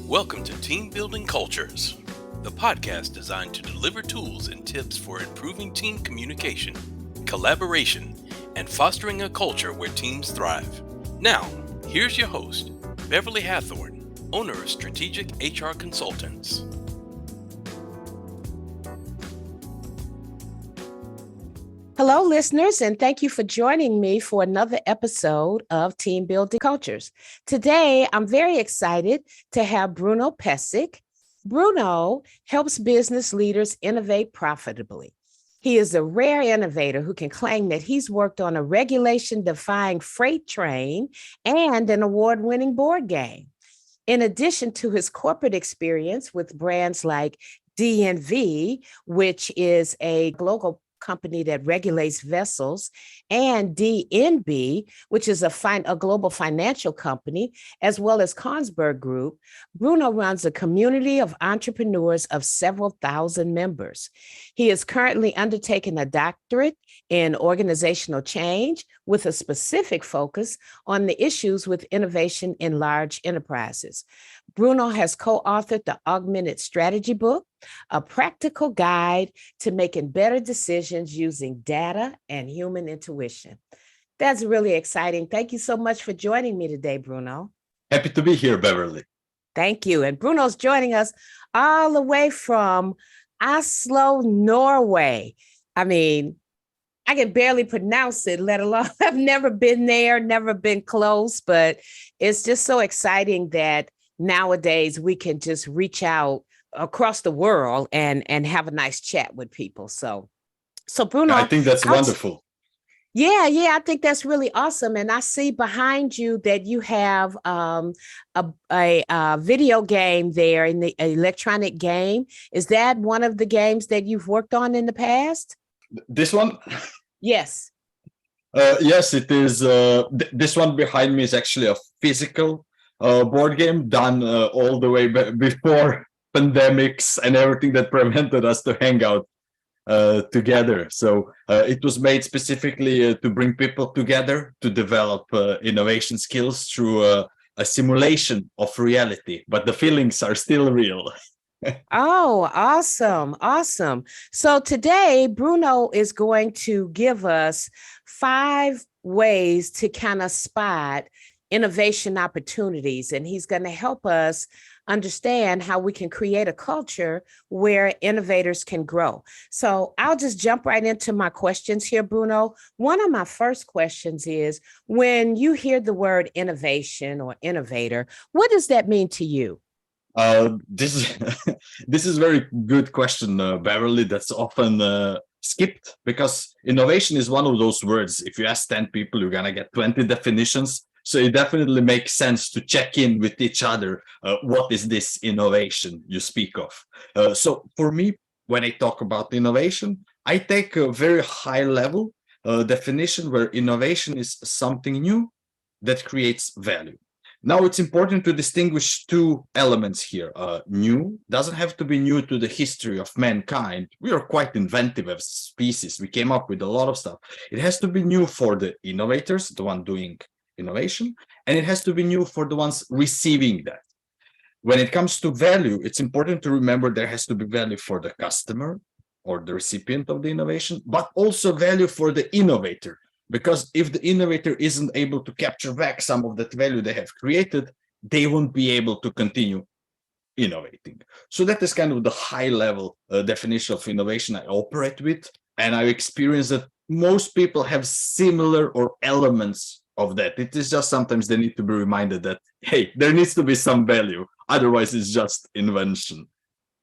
Welcome to Team Building Cultures, the podcast designed to deliver tools and tips for improving team communication, collaboration, and fostering a culture where teams thrive. Now, here's your host, Beverly Hathorn, owner of Strategic HR Consultants. Hello, listeners, and thank you for joining me for another episode of Team Building Cultures. Today, I'm very excited to have Bruno Pešec. Bruno helps business leaders innovate profitably. He is a rare innovator who can claim that he's worked on a regulation-defying freight train and an award-winning board game. In addition to his corporate experience with brands like DNV, which is a global company that regulates vessels, and DNB, which is a global financial company, as well as Kongsberg Group, Bruno runs a community of entrepreneurs of several thousand members. He is currently undertaking a doctorate in organizational change with a specific focus on the issues with innovation in large enterprises. Bruno has co-authored the Augmented Strategy book, a practical guide to making better decisions using data and human intuition. That's really exciting. Thank you so much for joining me today, Bruno. Happy to be here, Beverly. Thank you. And Bruno's joining us all the way from Oslo, Norway. I mean, I can barely pronounce it, let alone I've never been there, never been close, but it's just so exciting that nowadays we can just reach out across the world and have a nice chat with people. So Bruno, I think that's wonderful. Yeah, I think that's really awesome. And I see behind you that you have a video game there in the electronic game. Is that one of the games that you've worked on in the past? This one? Yes. Yes, it is. This one behind me is actually a physical board game done all the way before pandemics and everything that prevented us to hang out together. So it was made specifically to bring people together to develop innovation skills through a simulation of reality, but the feelings are still real. Oh, awesome. So today, Bruno is going to give us 5 ways to kind of spot innovation opportunities, and he's going to help us understand how we can create a culture where innovators can grow. So I'll just jump right into my questions here, Bruno. One of my first questions is, when you hear the word innovation or innovator, what does that mean to you? This is very good question, Beverly. That's often skipped because innovation is one of those words. If you ask 10 people, you're gonna get 20 definitions. So it definitely makes sense to check in with each other. What is this innovation you speak of? So for me, when I talk about innovation, I take a very high level definition where innovation is something new that creates value. Now, it's important to distinguish 2 elements here. New doesn't have to be new to the history of mankind. We are quite inventive as a species. We came up with a lot of stuff. It has to be new for the innovators, the one doing innovation, and it has to be new for the ones receiving that. When it comes to value, it's important to remember there has to be value for the customer or the recipient of the innovation, but also value for the innovator. Because if the innovator isn't able to capture back some of that value they have created, they won't be able to continue innovating. So that is kind of the high level definition of innovation I operate with. And I've experienced that most people have similar or elements of that. It is just sometimes they need to be reminded that, hey, there needs to be some value. Otherwise, it's just invention.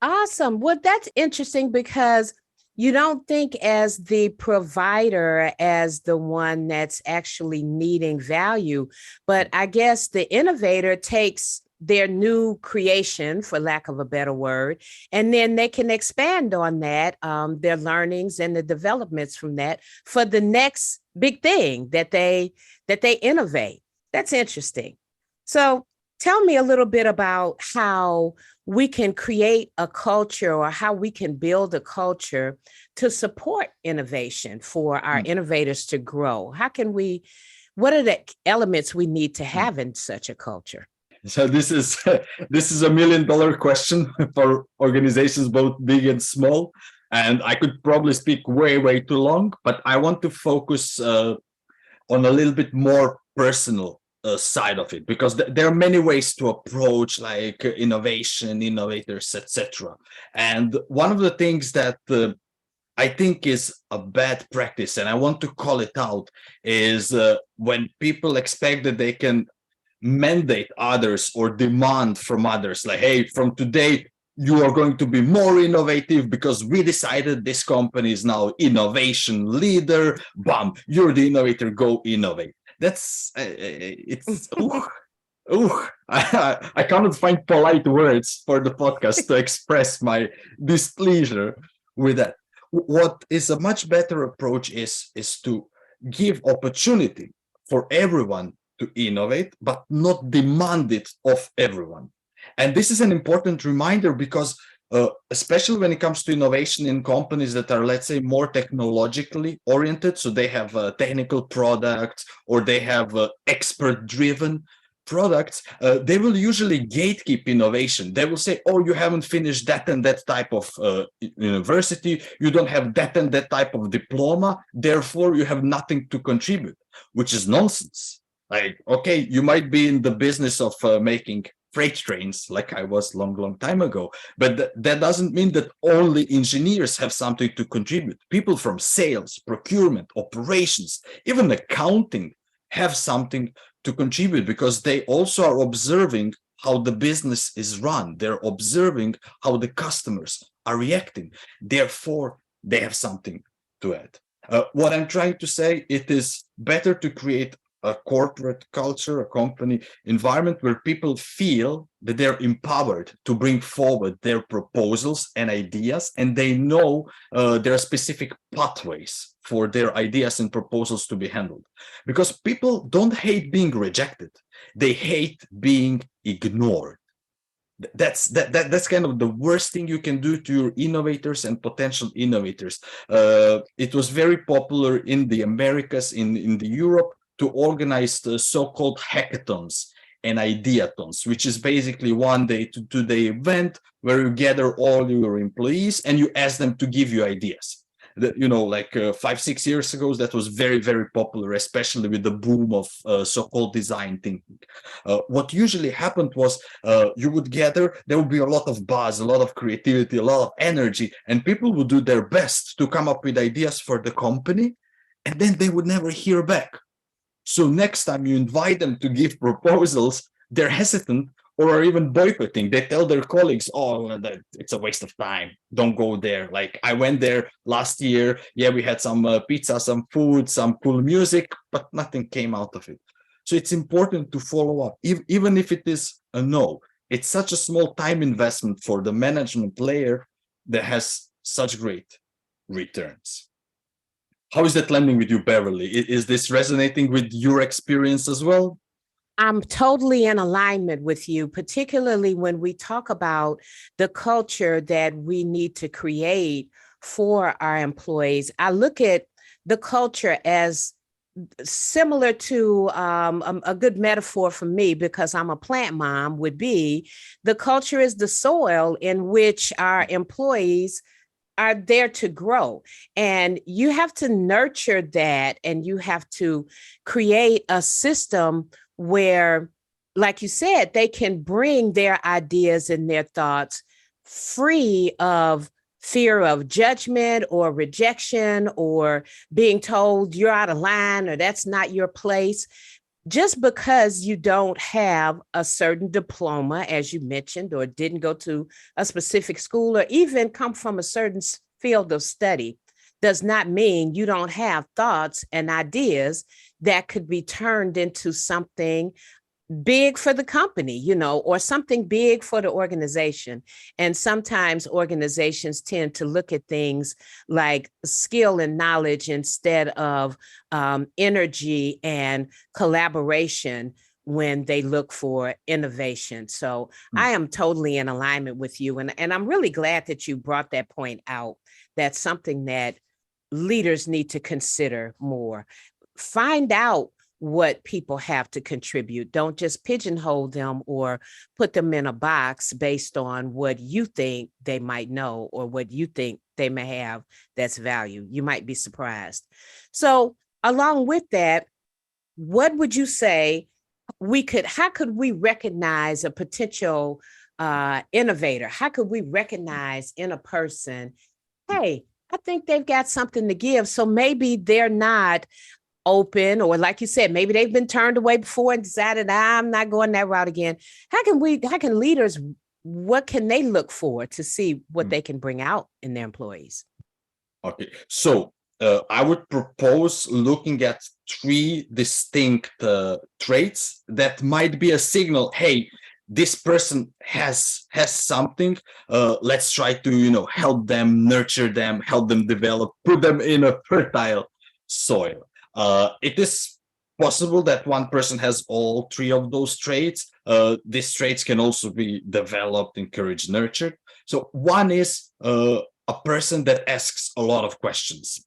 Awesome. Well, that's interesting because you don't think as the provider as the one that's actually needing value, but I guess the innovator takes their new creation, for lack of a better word, and then they can expand on that, their learnings and the developments from that for the next big thing that they innovate. That's interesting. So tell me a little bit about how we can create a culture or how we can build a culture to support innovation for our innovators to grow. What are the elements we need to have in such a culture? So this is this is $1 million question for organizations both big and small, and I could probably speak way too long, but I want to focus on a little bit more personal side of it, because there are many ways to approach like innovation, innovators, etc. And one of the things that I think is a bad practice, and I want to call it out, is when people expect that they can mandate others or demand from others, like, hey, from today you are going to be more innovative because we decided this company is now innovation leader. Bam, you're the innovator, go innovate. That's it's I cannot find polite words for the podcast to express my displeasure with that. What is a much better approach is to give opportunity for everyone to innovate, but not demand it of everyone. And this is an important reminder because especially when it comes to innovation in companies that are, let's say, more technologically oriented, so they have technical products or they have expert driven products, they will usually gatekeep innovation. They will say, oh, you haven't finished that and that type of university, you don't have that and that type of diploma, therefore you have nothing to contribute, which is nonsense. Like, okay, you might be in the business of making freight trains like I was long time ago, but that doesn't mean that only engineers have something to contribute. People from sales, procurement, operations, even accounting have something to contribute, because they also are observing how the business is run. They're observing how the customers are reacting. Therefore, they have something to add. What I'm trying to say, it is better to create a corporate culture, a company environment where people feel that they're empowered to bring forward their proposals and ideas, and they know there are specific pathways for their ideas and proposals to be handled. Because people don't hate being rejected, they hate being ignored. That's kind of the worst thing you can do to your innovators and potential innovators. It was very popular in the Americas, in the Europe, to organize the so-called hackathons and ideathons, which is basically 1 day to 2 day event where you gather all your employees and you ask them to give you ideas. You know, like 5-6 years ago, that was very popular, especially with the boom of so-called design thinking. What usually happened was you would gather, there would be a lot of buzz, a lot of creativity, a lot of energy, and people would do their best to come up with ideas for the company, and then they would never hear back. So next time you invite them to give proposals, they're hesitant or are even boycotting. They tell their colleagues, oh, it's a waste of time. Don't go there. Like, I went there last year. Yeah, we had some pizza, some food, some cool music, but nothing came out of it. So it's important to follow up, even if it is a no. It's such a small time investment for the management layer that has such great returns. How is that landing with you, Beverly? Is this resonating with your experience as well? I'm totally in alignment with you, particularly when we talk about the culture that we need to create for our employees. I look at the culture as similar to a good metaphor for me, because I'm a plant mom, would be the culture is the soil in which our employees are there to grow. And you have to nurture that, and you have to create a system where, like you said, they can bring their ideas and their thoughts free of fear of judgment or rejection or being told you're out of line or that's not your place. Just because you don't have a certain diploma, as you mentioned, or didn't go to a specific school or even come from a certain field of study, does not mean you don't have thoughts and ideas that could be turned into something big for the company, you know, or something big for the organization. And sometimes organizations tend to look at things like skill and knowledge instead of energy and collaboration when they look for innovation. So I am totally in alignment with you. And I'm really glad that you brought that point out. That's something that leaders need to consider more. Find out what people have to contribute. Don't just pigeonhole them or put them in a box based on what you think they might know or what you think they may have that's value. You might be surprised. So along with that, what would you say how could we recognize a potential innovator? How could we recognize in a person, hey, I think they've got something to give. So maybe they're not open, or like you said, maybe they've been turned away before and decided, I'm not going that route again. How can leaders, what can they look for to see what they can bring out in their employees? Okay, so I would propose looking at 3 distinct traits that might be a signal, hey, this person has something. Let's try to, help them, nurture them, help them develop, put them in a fertile soil. It is possible that one person has all 3 of those traits. These traits can also be developed, encouraged, nurtured. So one is a person that asks a lot of questions.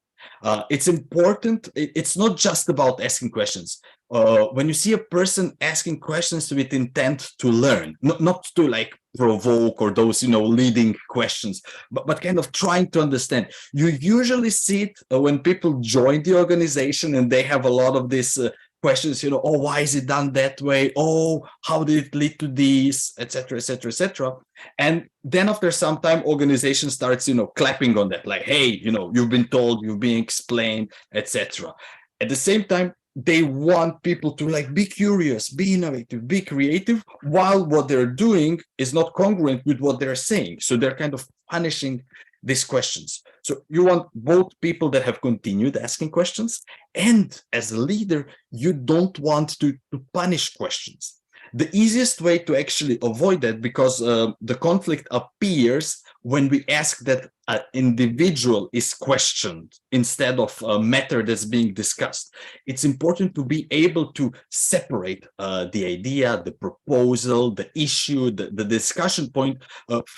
It's important. It's not just about asking questions. When you see a person asking questions with intent to learn, not to like provoke or those, leading questions, but kind of trying to understand. You usually see it when people join the organization and they have a lot of these questions, oh, why is it done that way? Oh, how did it lead to this, etc., etc., etc. And then after some time, organization starts, clapping on that, like, hey, you've been told, you've been explained, etc. At the same time, they want people to like be curious, be innovative, be creative, while what they're doing is not congruent with what they're saying. So they're kind of punishing these questions. So you want both people that have continued asking questions, and as a leader, you don't want to punish questions. The easiest way to actually avoid that, because the conflict appears when we ask that an individual is questioned instead of a matter that's being discussed. It's important to be able to separate the idea, the proposal, the issue, the discussion point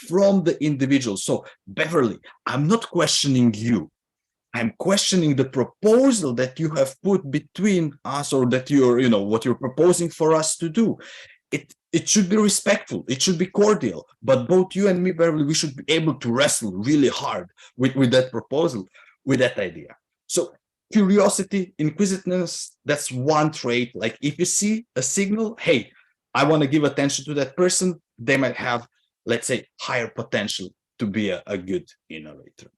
from the individual. So, Beverly, I'm not questioning you. I'm questioning the proposal that you have put between us, or that you're, what you're proposing for us to do. It should be respectful, it should be cordial, but both you and me, Beverly, we should be able to wrestle really hard with that proposal, with that idea. So curiosity, inquisitiveness, that's one trait. Like if you see a signal, hey, I want to give attention to that person, they might have, let's say, higher potential to be a good innovator.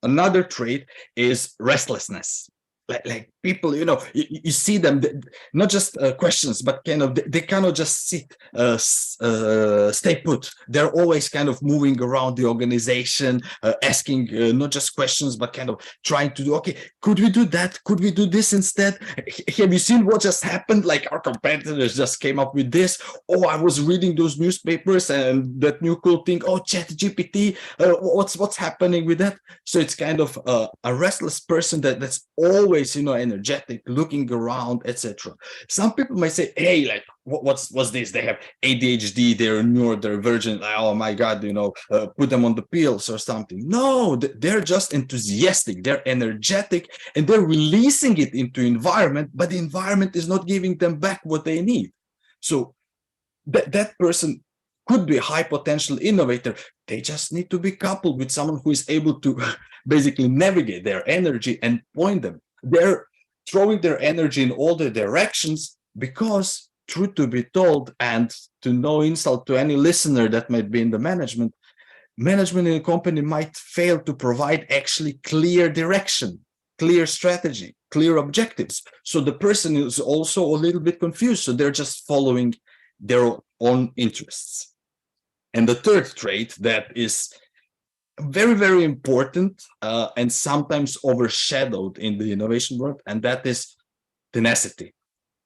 Another trait is restlessness. Like people, you see them, not just questions, but kind of they cannot just sit, stay put. They're always kind of moving around the organization, asking not just questions, but kind of trying to do, okay, could we do that? Could we do this instead? Have you seen what just happened? Like our competitors just came up with this. Oh, I was reading those newspapers and that new cool thing. Oh, ChatGPT, what's happening with that? So it's kind of a restless person that's always, energetic, looking around, etc. Some people might say, hey, like what's this? They have ADHD, they're neurodivergent, oh my god, put them on the pills or something. No, they're just enthusiastic, they're energetic, and they're releasing it into environment, but the environment is not giving them back what they need. So that person could be a high potential innovator. They just need to be coupled with someone who is able to basically navigate their energy and point them. They're throwing their energy in all the directions because, truth to be told, and to no insult to any listener that might be in the management in a company might fail to provide actually clear direction, clear strategy, clear objectives. So the person is also a little bit confused. So they're just following their own interests. And the third trait that is very, very important and sometimes overshadowed in the innovation world, and that is tenacity,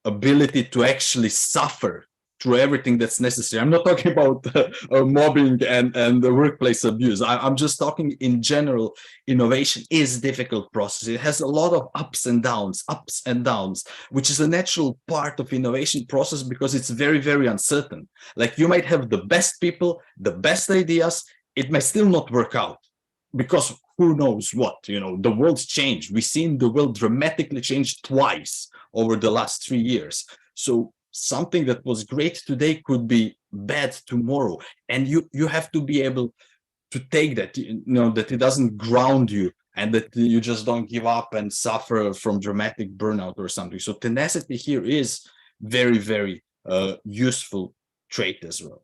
ability to actually suffer through everything that's necessary. I'm not talking about mobbing and the workplace abuse. I'm just talking in general. Innovation is a difficult process. It has a lot of ups and downs, which is a natural part of innovation process because it's very, very uncertain. Like you might have the best people, the best ideas, it may still not work out because who knows what. The world's changed. We've seen the world dramatically change twice over the last 3 years. So something that was great today could be bad tomorrow. And you have to be able to take that, that it doesn't ground you and that you just don't give up and suffer from dramatic burnout or something. So tenacity here is very, very useful trait as well.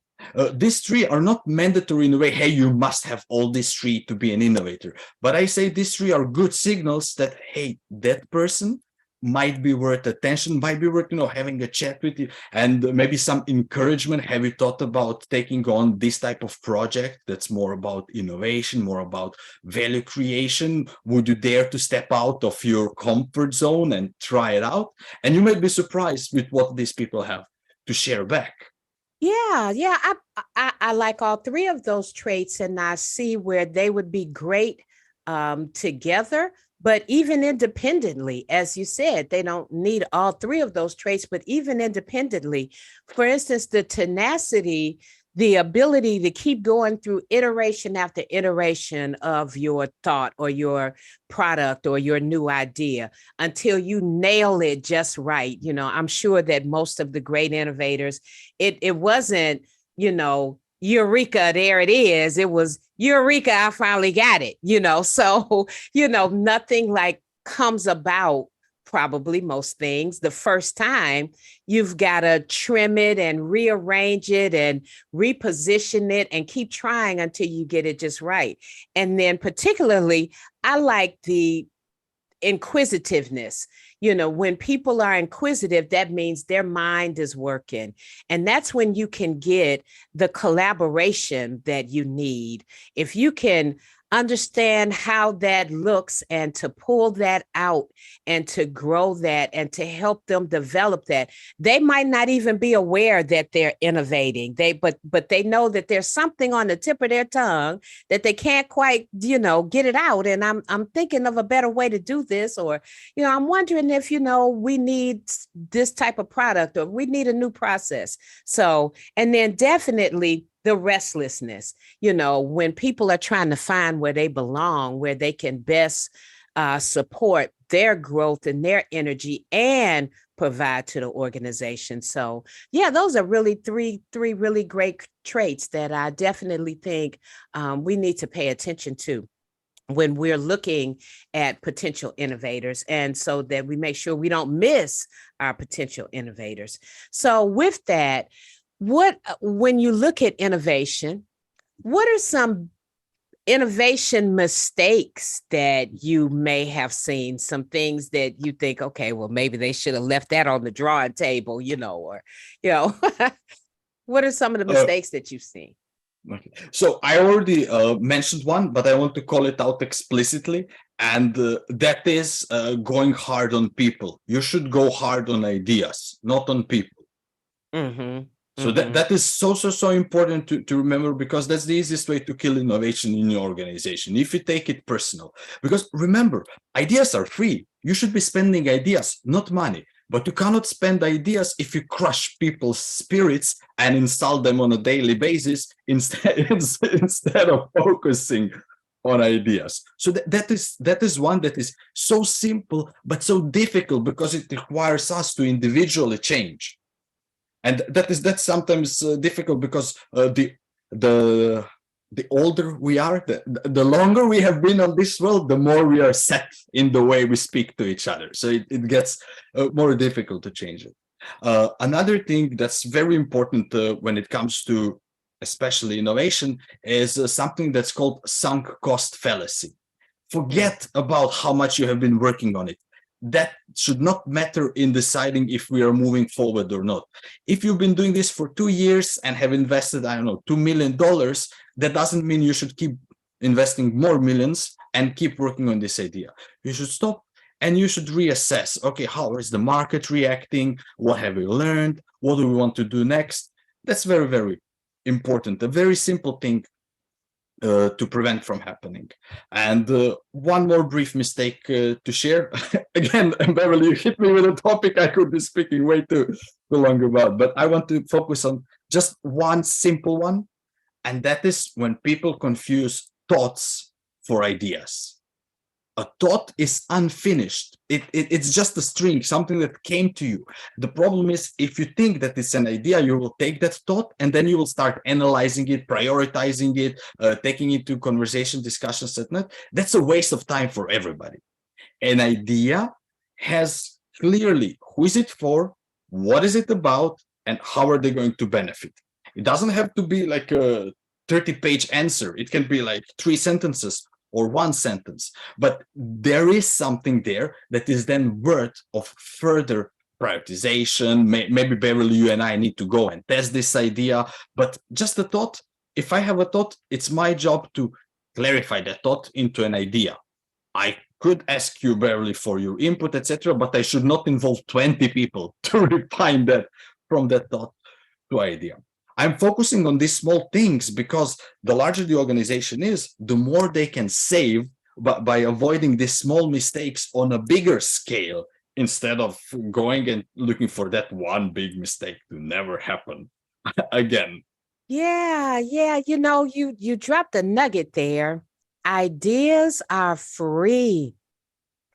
These three are not mandatory in a way, hey, you must have all these three to be an innovator. But I say these three are good signals that, hey, that person might be worth attention, might be worth, having a chat with you and maybe some encouragement. Have you thought about taking on this type of project that's more about innovation, more about value creation? Would you dare to step out of your comfort zone and try it out? And you might be surprised with what these people have to share back. Yeah, I like all three of those traits, and I see where they would be great together. But even independently, as you said, they don't need all three of those traits, but even independently, for instance, the tenacity, the ability to keep going through iteration after iteration of your thought or your product or your new idea until you nail it just right. I'm sure that most of the great innovators, it wasn't, Eureka, there it is. It was Eureka, I finally got it, so, nothing like comes about, probably most things, the first time. You've got to trim it and rearrange it and reposition it and keep trying until you get it just right. And then particularly, I like the inquisitiveness. When people are inquisitive, that means their mind is working. And that's when you can get the collaboration that you need. If you can understand how that looks and to pull that out and to grow that and to help them develop that, they might not even be aware that they're innovating. But they know that there's something on the tip of their tongue that they can't quite, get it out. And I'm thinking of a better way to do this, or, I'm wondering if, we need this type of product or we need a new process. So, and then definitely the restlessness, when people are trying to find where they belong, where they can best support their growth and their energy and provide to the organization. So, yeah, those are really three really great traits that I definitely think we need to pay attention to when we're looking at potential innovators, and so that we make sure we don't miss our potential innovators. So with that, when you look at innovation, what are some innovation mistakes that you may have seen? Some things that you think, okay, well, maybe they should have left that on the drawing table, or, what are some of the mistakes that you've seen? Okay. So I already mentioned one, but I want to call it out explicitly. And that is going hard on people. You should go hard on ideas, not on people. Mm-hmm. So that is so important to remember, because that's the easiest way to kill innovation in your organization, if you take it personal. Because remember, ideas are free. You should be spending ideas, not money. But you cannot spend ideas if you crush people's spirits and install them on a daily basis instead of focusing on ideas. So that is one that is so simple but so difficult, because it requires us to individually change. And that's sometimes difficult, because the older we are, the longer we have been on this world, the more we are set in the way we speak to each other. So it gets more difficult to change it. Another thing that's very important when it comes to especially innovation is something that's called sunk cost fallacy. Forget about how much you have been working on it. That should not matter in deciding if we are moving forward or not. If you've been doing this for 2 years and have invested, $2 million, that doesn't mean you should keep investing more millions and keep working on this idea. You should stop and you should reassess. Okay, how is the market reacting? What have we learned? What do we want to do next? That's very, very important. A very simple thing to prevent from happening. And one more brief mistake to share. Again, Beverly, you hit me with a topic I could be speaking way too long about, but I want to focus on just one simple one. And that is when people confuse thoughts for ideas. A thought is unfinished. It's just a string, something that came to you. The problem is, if you think that it's an idea, you will take that thought and then you will start analyzing it, prioritizing it, taking it to conversation, discussions, etc. That's a waste of time for everybody. An idea has clearly who is it for, what is it about, and how are they going to benefit. It doesn't have to be like a 30-page answer. It can be like 3 sentences or 1 sentence, but there is something there that is then worth of further prioritization. Maybe Beverly, you and I need to go and test this idea, but just a thought. If I have a thought, it's my job to clarify that thought into an idea. I could ask you, Beverly, for your input, etc., but I should not involve 20 people to refine that from that thought to idea. I'm focusing on these small things because the larger the organization is, the more they can save by avoiding these small mistakes on a bigger scale, instead of going and looking for that one big mistake to never happen again. Yeah. You dropped a nugget there. Ideas are free.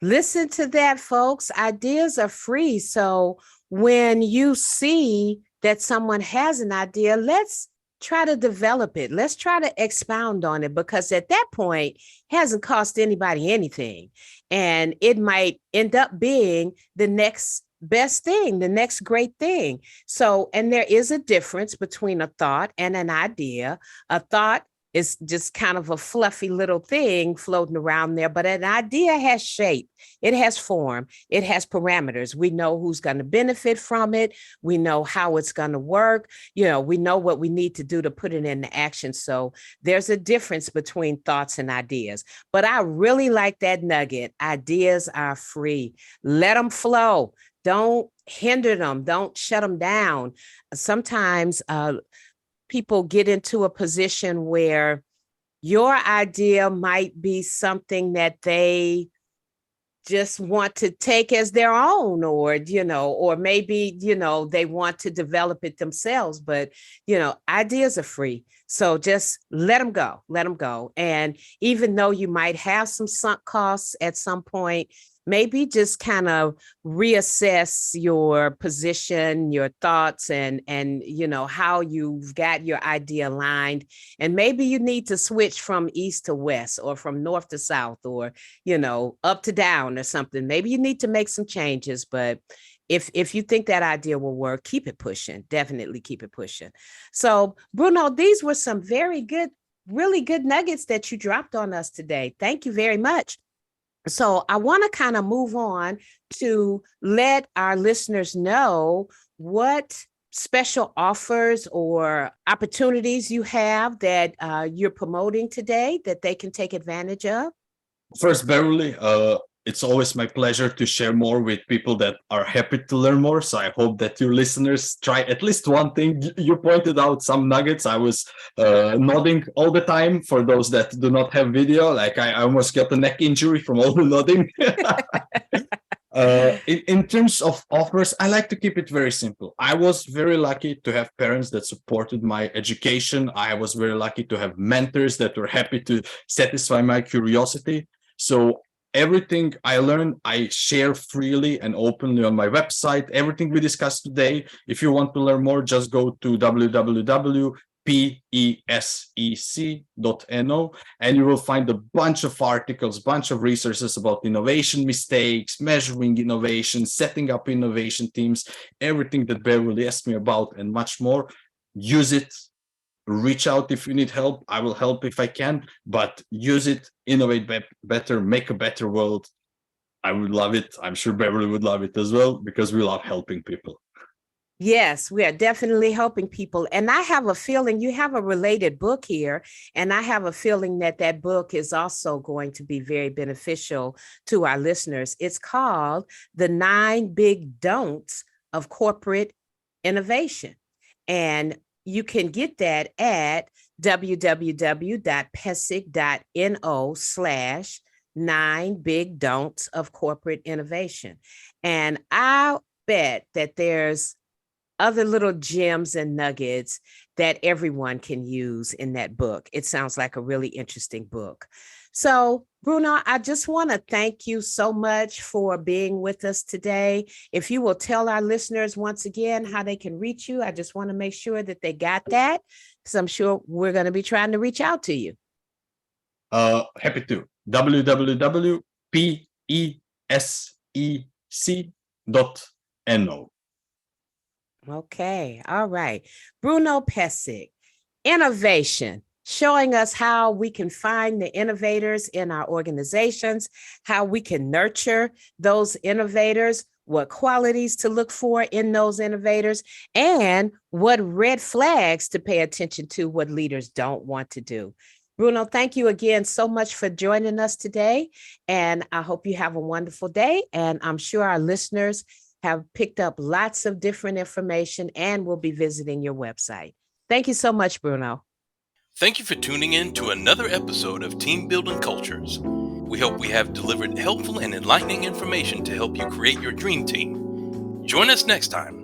Listen to that, folks. Ideas are free. So when you see that someone has an idea, let's try to develop it. Let's try to expound on it, because at that point, it hasn't cost anybody anything. And it might end up being the next best thing, the next great thing. So, and there is a difference between a thought and an idea. A thought is just kind of a fluffy little thing floating around there, but an idea has shape, it has form, it has parameters. We know who's going to benefit from it. We know how it's going to work. We know what we need to do to put it into action. So there's a difference between thoughts and ideas. But I really like that nugget. Ideas are free. Let them flow. Don't hinder them. Don't shut them down. Sometimes people get into a position where your idea might be something that they just want to take as their own, or maybe, they want to develop it themselves, but, ideas are free. So just let them go. And even though you might have some sunk costs at some point, maybe just kind of reassess your position, your thoughts, and how you've got your idea aligned. And maybe you need to switch from east to west, or from north to south, or, up to down or something. Maybe you need to make some changes, but if you think that idea will work, keep it pushing. Definitely keep it pushing. So, Bruno, these were some very good, really good nuggets that you dropped on us today. Thank you very much. So I want to kind of move on to let our listeners know what special offers or opportunities you have that you're promoting today that they can take advantage of. First, Beverly, it's always my pleasure to share more with people that are happy to learn more. So I hope that your listeners try at least one thing. You pointed out some nuggets. I was nodding all the time. For those that do not have video, like I almost got a neck injury from all the nodding. In terms of offers, I like to keep it very simple. I was very lucky to have parents that supported my education. I was very lucky to have mentors that were happy to satisfy my curiosity. So everything I learn, I share freely and openly on my website. Everything we discussed today, if you want to learn more, just go to www.pesec.no and you will find a bunch of articles, bunch of resources about innovation mistakes, measuring innovation, setting up innovation teams, everything that Beverly asked me about and much more. Use it. Reach out if you need help. I will help if I can, but use it, innovate better, make a better world. I would love it. I'm sure Beverly would love it as well, because we love helping people. Yes, we are definitely helping people. And I have a feeling you have a related book here, and I have a feeling that that book is also going to be very beneficial to our listeners. It's called The 9 Big Don'ts of Corporate Innovation. And you can get that at www.pesec.no/9 Big Don'ts of Corporate Innovation. And I'll bet that there's other little gems and nuggets that everyone can use in that book. It sounds like a really interesting book. So, Bruno, I just want to thank you so much for being with us today. If you will tell our listeners once again how they can reach you, I just want to make sure that they got that, because I'm sure we're going to be trying to reach out to you. Happy to. www.pesec.no. Okay. All right. Bruno Pešec, innovation, showing us how we can find the innovators in our organizations, how we can nurture those innovators, what qualities to look for in those innovators, and what red flags to pay attention to, what leaders don't want to do. Bruno, thank you again so much for joining us today. And I hope you have a wonderful day. And I'm sure our listeners have picked up lots of different information and will be visiting your website. Thank you so much, Bruno. Thank you for tuning in to another episode of Team Building Cultures. We hope we have delivered helpful and enlightening information to help you create your dream team. Join us next time